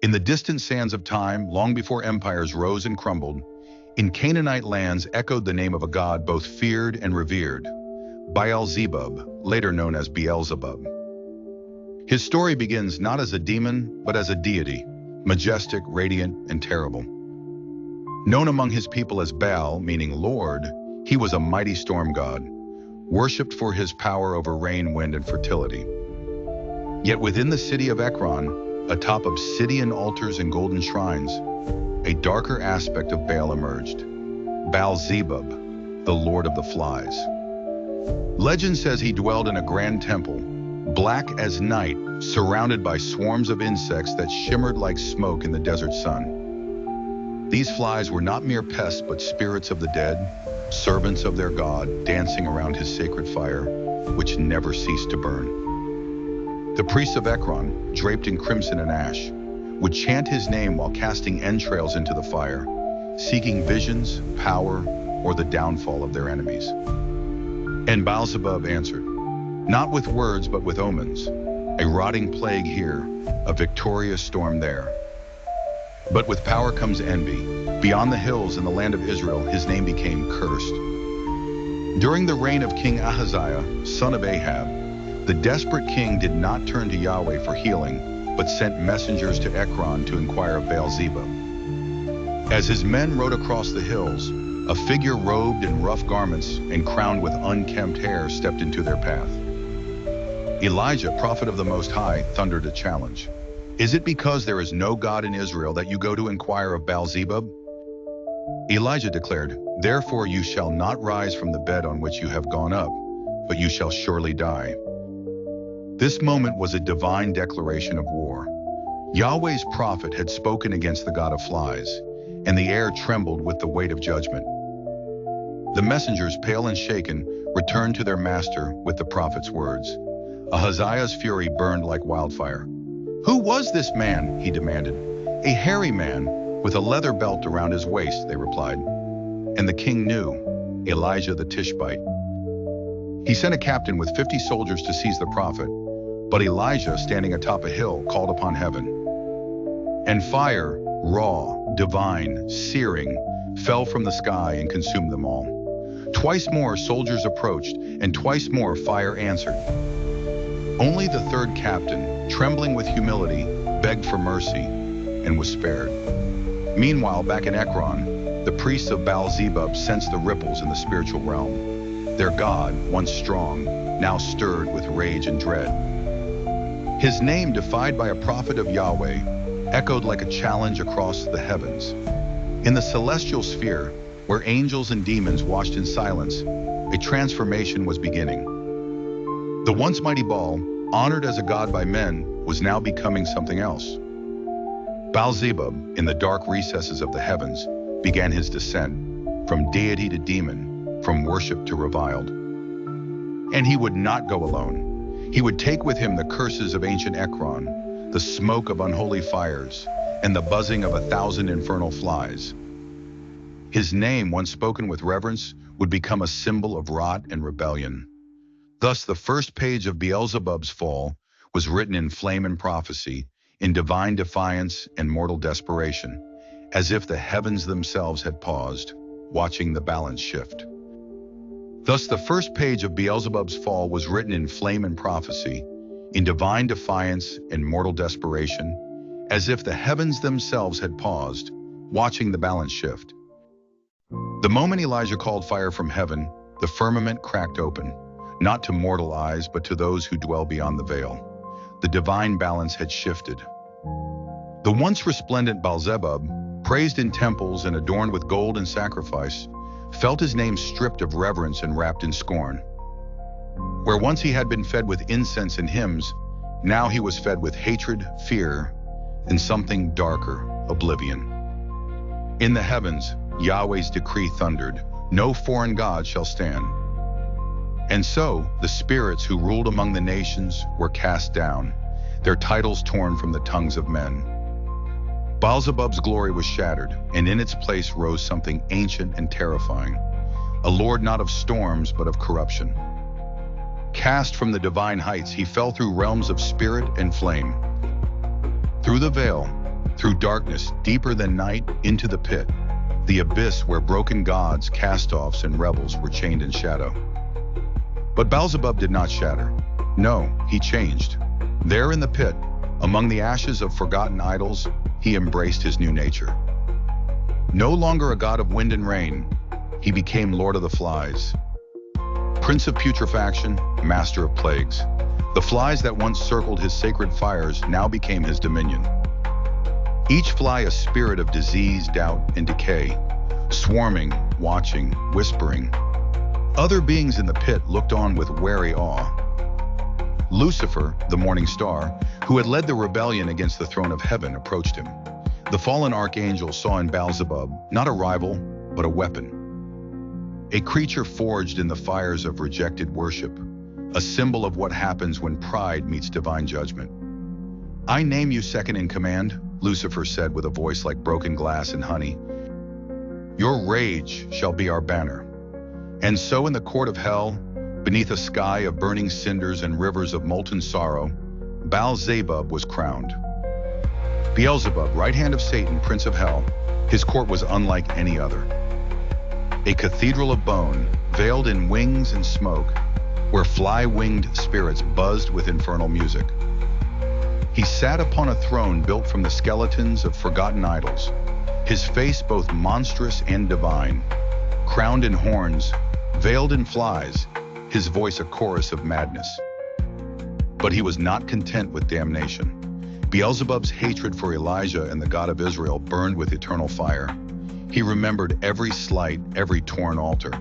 In the distant sands of time, long before empires rose and crumbled, in Canaanite lands echoed the name of a god both feared and revered, Baal-Zebub, later known as Beelzebub. His story begins not as a demon, but as a deity, majestic, radiant, and terrible. Known among his people as Baal, meaning Lord, he was a mighty storm god, worshipped for his power over rain, wind, and fertility. Yet within the city of Ekron, atop obsidian altars and golden shrines, a darker aspect of Baal emerged, Baal-Zebub, the Lord of the Flies. Legend says he dwelled in a grand temple, black as night, surrounded by swarms of insects that shimmered like smoke in the desert sun. These flies were not mere pests, but spirits of the dead, servants of their god, dancing around his sacred fire, which never ceased to burn. The priests of Ekron, draped in crimson and ash, would chant his name while casting entrails into the fire, seeking visions, power, or the downfall of their enemies. And Baal-Zebub answered, not with words but with omens, a rotting plague here, a victorious storm there. But with power comes envy. Beyond the hills in the land of Israel, his name became cursed. During the reign of King Ahaziah, son of Ahab, the desperate king did not turn to Yahweh for healing, but sent messengers to Ekron to inquire of Baal-Zebub. As his men rode across the hills, a figure robed in rough garments and crowned with unkempt hair stepped into their path. Elijah, prophet of the Most High, thundered a challenge. Is it because there is no God in Israel that you go to inquire of Baal-Zebub? Elijah declared, therefore you shall not rise from the bed on which you have gone up, but you shall surely die. This moment was a divine declaration of war. Yahweh's prophet had spoken against the god of flies, and the air trembled with the weight of judgment. The messengers, pale and shaken, returned to their master with the prophet's words. Ahaziah's fury burned like wildfire. Who was this man? He demanded. A hairy man with a leather belt around his waist, they replied. And the king knew, Elijah the Tishbite. He sent a captain with 50 soldiers to seize the prophet, but Elijah, standing atop a hill, called upon heaven. And fire, raw, divine, searing, fell from the sky and consumed them all. Twice more soldiers approached, and twice more fire answered. Only the third captain, trembling with humility, begged for mercy and was spared. Meanwhile, back in Ekron, the priests of Baal-Zebub sensed the ripples in the spiritual realm. Their god, once strong, now stirred with rage and dread. His name, defied by a prophet of Yahweh, echoed like a challenge across the heavens. In the celestial sphere, where angels and demons watched in silence, a transformation was beginning. The once mighty Baal, honored as a god by men, was now becoming something else. Baal-Zebub, in the dark recesses of the heavens, began his descent, from deity to demon, from worship to reviled. And he would not go alone. He would take with him the curses of ancient Ekron, the smoke of unholy fires, and the buzzing of 1,000 infernal flies. His name, once spoken with reverence, would become a symbol of rot and rebellion. Thus, the first page of Beelzebub's fall was written in flame and prophecy, in divine defiance and mortal desperation, as if the heavens themselves had paused, watching the balance shift. Thus, the first page of Beelzebub's fall was written in flame and prophecy, in divine defiance and mortal desperation, as if the heavens themselves had paused, watching the balance shift. The moment Elijah called fire from heaven, the firmament cracked open, not to mortal eyes, but to those who dwell beyond the veil. The divine balance had shifted. The once resplendent Baal-Zebub, praised in temples and adorned with gold and sacrifice, felt his name stripped of reverence and wrapped in scorn. Where once he had been fed with incense and hymns, now he was fed with hatred, fear, and something darker, oblivion. In the heavens, Yahweh's decree thundered, no foreign god shall stand. And so, the spirits who ruled among the nations were cast down, their titles torn from the tongues of men. Baal-Zebub's glory was shattered, and in its place rose something ancient and terrifying, a lord not of storms but of corruption. Cast from the divine heights, he fell through realms of spirit and flame. Through the veil, through darkness deeper than night into the pit, the abyss where broken gods, cast-offs, and rebels were chained in shadow. But Baal-Zebub did not shatter. No, he changed. There in the pit, among the ashes of forgotten idols, he embraced his new nature. No longer a god of wind and rain, he became Lord of the Flies. Prince of putrefaction, master of plagues. The flies that once circled his sacred fires now became his dominion. Each fly a spirit of disease, doubt, and decay, swarming, watching, whispering. Other beings in the pit looked on with wary awe. Lucifer, the morning star, who had led the rebellion against the throne of heaven, approached him. The fallen archangel saw in Baal-Zebub not a rival, but a weapon. A creature forged in the fires of rejected worship, a symbol of what happens when pride meets divine judgment. "I name you second in command," Lucifer said with a voice like broken glass and honey. "Your rage shall be our banner." And so in the court of hell, beneath a sky of burning cinders and rivers of molten sorrow, Baal-Zebub was crowned. Beelzebub, right hand of Satan, prince of hell, his court was unlike any other. A cathedral of bone, veiled in wings and smoke, where fly-winged spirits buzzed with infernal music. He sat upon a throne built from the skeletons of forgotten idols, his face both monstrous and divine, crowned in horns, veiled in flies, his voice a chorus of madness. But he was not content with damnation. Beelzebub's hatred for Elijah and the God of Israel burned with eternal fire. He remembered every slight, every torn altar,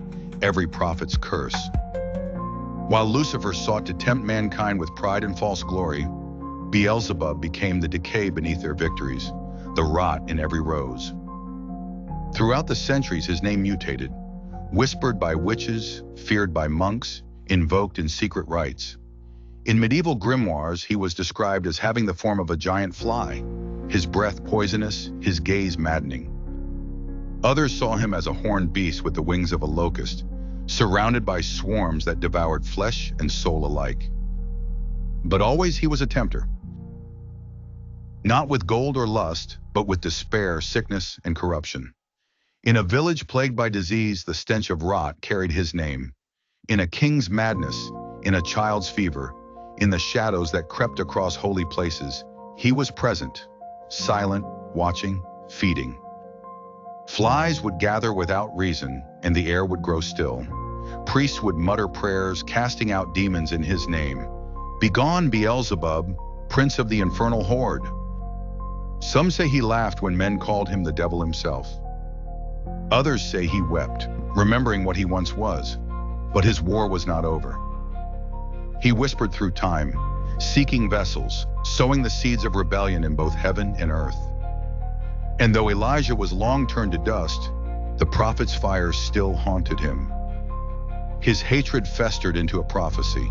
every prophet's curse. While Lucifer sought to tempt mankind with pride and false glory, Beelzebub became the decay beneath their victories, the rot in every rose. Throughout the centuries, his name mutated, whispered by witches, feared by monks, invoked in secret rites. In medieval grimoires, he was described as having the form of a giant fly, his breath poisonous, his gaze maddening. Others saw him as a horned beast with the wings of a locust, surrounded by swarms that devoured flesh and soul alike. But always he was a tempter. Not with gold or lust, but with despair, sickness, and corruption. In a village plagued by disease, the stench of rot carried his name. In a king's madness, in a child's fever, in the shadows that crept across holy places, he was present, silent, watching, feeding. Flies would gather without reason, and the air would grow still. Priests would mutter prayers, casting out demons in his name. "Begone, Beelzebub, prince of the infernal horde." Some say he laughed when men called him the devil himself. Others say he wept, remembering what he once was. But his war was not over. He whispered through time, seeking vessels, sowing the seeds of rebellion in both heaven and earth. And though Elijah was long turned to dust, the prophet's fire still haunted him. His hatred festered into a prophecy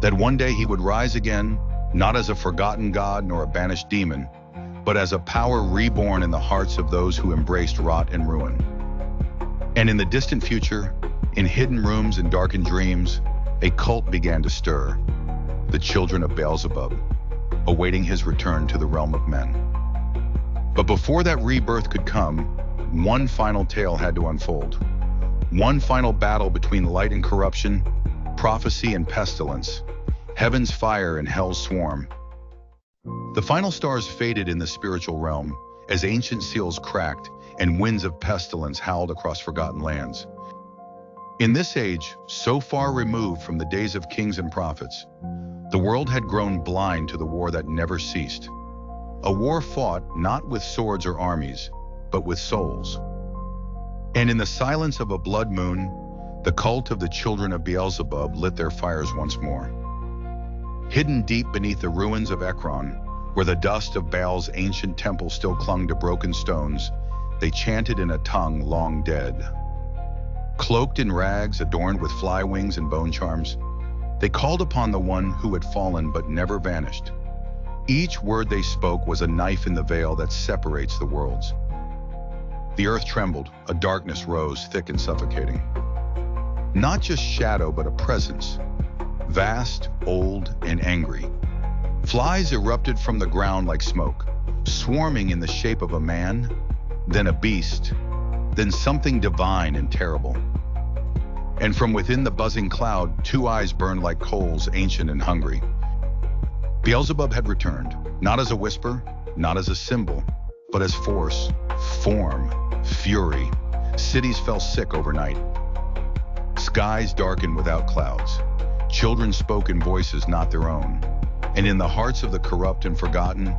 that one day he would rise again, not as a forgotten god nor a banished demon, but as a power reborn in the hearts of those who embraced rot and ruin. And in the distant future, in hidden rooms and darkened dreams, a cult began to stir, the children of Baal-Zebub, awaiting his return to the realm of men. But before that rebirth could come, one final tale had to unfold. One final battle between light and corruption, prophecy and pestilence, heaven's fire and hell's swarm. The final stars faded in the spiritual realm as ancient seals cracked and winds of pestilence howled across forgotten lands. In this age, so far removed from the days of kings and prophets, the world had grown blind to the war that never ceased. A war fought not with swords or armies, but with souls. And in the silence of a blood moon, the cult of the children of Beelzebub lit their fires once more. Hidden deep beneath the ruins of Ekron, where the dust of Baal's ancient temple still clung to broken stones, they chanted in a tongue long dead. Cloaked in rags adorned with fly wings and bone charms, they called upon the one who had fallen but never vanished. Each word they spoke was a knife in the veil that separates the worlds. The earth trembled, a darkness rose, thick and suffocating. Not just shadow, but a presence, vast, old, and angry. Flies erupted from the ground like smoke, swarming in the shape of a man, then a beast, then something divine and terrible. And from within the buzzing cloud, two eyes burned like coals, ancient and hungry. Beelzebub had returned, not as a whisper, not as a symbol, but as force, form, fury. Cities fell sick overnight. Skies darkened without clouds. Children spoke in voices not their own. And in the hearts of the corrupt and forgotten,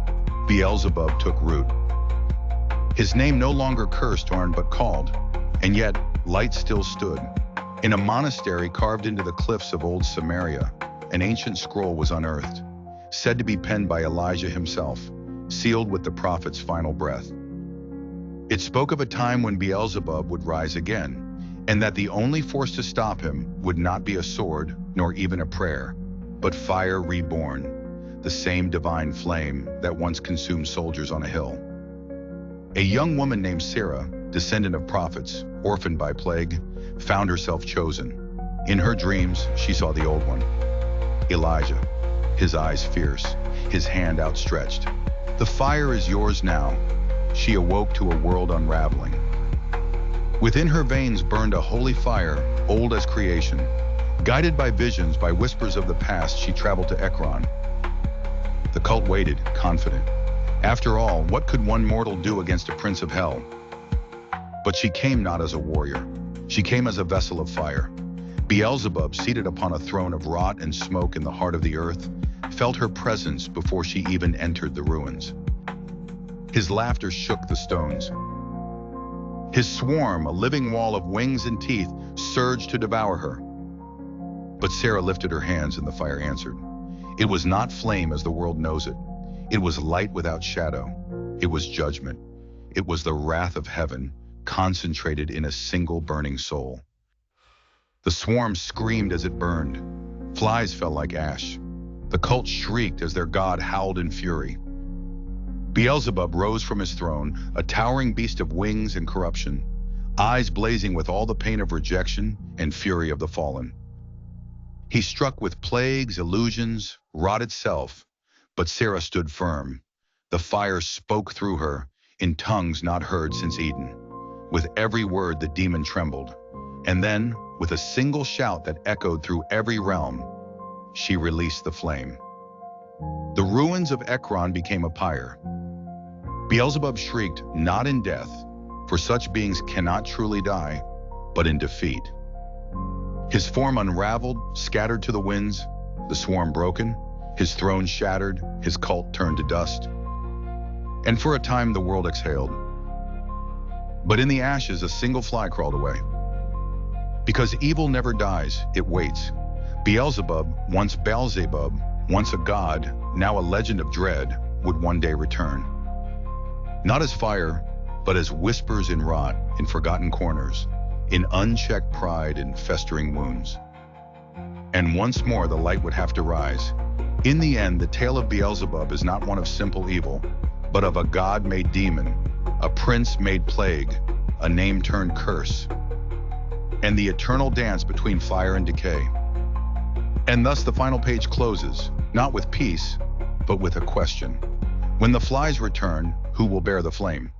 Beelzebub took root. His name no longer cursed Orn but called, and yet light still stood. In a monastery carved into the cliffs of old Samaria, an ancient scroll was unearthed, said to be penned by Elijah himself, sealed with the prophet's final breath. It spoke of a time when Beelzebub would rise again, and that the only force to stop him would not be a sword, nor even a prayer, but fire reborn, the same divine flame that once consumed soldiers on a hill. A young woman named Sarah, descendant of prophets, orphaned by plague, found herself chosen. In her dreams, she saw the old one, Elijah, his eyes fierce, his hand outstretched. The fire is yours now. She awoke to a world unraveling. Within her veins burned a holy fire, old as creation. Guided by visions, by whispers of the past, she traveled to Ekron. The cult waited, confident. After all, what could one mortal do against a prince of hell? But she came not as a warrior. She came as a vessel of fire. Beelzebub, seated upon a throne of rot and smoke in the heart of the earth, felt her presence before she even entered the ruins. His laughter shook the stones. His swarm, a living wall of wings and teeth, surged to devour her. But Sarah lifted her hands and the fire answered. It was not flame as the world knows it. It was light without shadow. It was judgment. It was the wrath of heaven, concentrated in a single burning soul. The swarm screamed as it burned. Flies fell like ash. The cult shrieked as their god howled in fury. Beelzebub rose from his throne, a towering beast of wings and corruption, eyes blazing with all the pain of rejection and fury of the fallen. He struck with plagues, illusions, rot itself, but Sarah stood firm. The fire spoke through her, in tongues not heard since Eden. With every word the demon trembled, and then, with a single shout that echoed through every realm, she released the flame. The ruins of Ekron became a pyre. Beelzebub shrieked, not in death, for such beings cannot truly die, but in defeat. His form unraveled, scattered to the winds, the swarm broken, his throne shattered, his cult turned to dust. And for a time the world exhaled. But in the ashes a single fly crawled away. Because evil never dies, it waits. Beelzebub, once Baal-Zebub, once a god, now a legend of dread, would one day return. Not as fire, but as whispers in rot, in forgotten corners, in unchecked pride and festering wounds. And once more the light would have to rise. In the end, the tale of Beelzebub is not one of simple evil, but of a god-made demon, a prince-made plague, a name-turned curse, and the eternal dance between fire and decay. And thus the final page closes, not with peace, but with a question. When the flies return, who will bear the flame?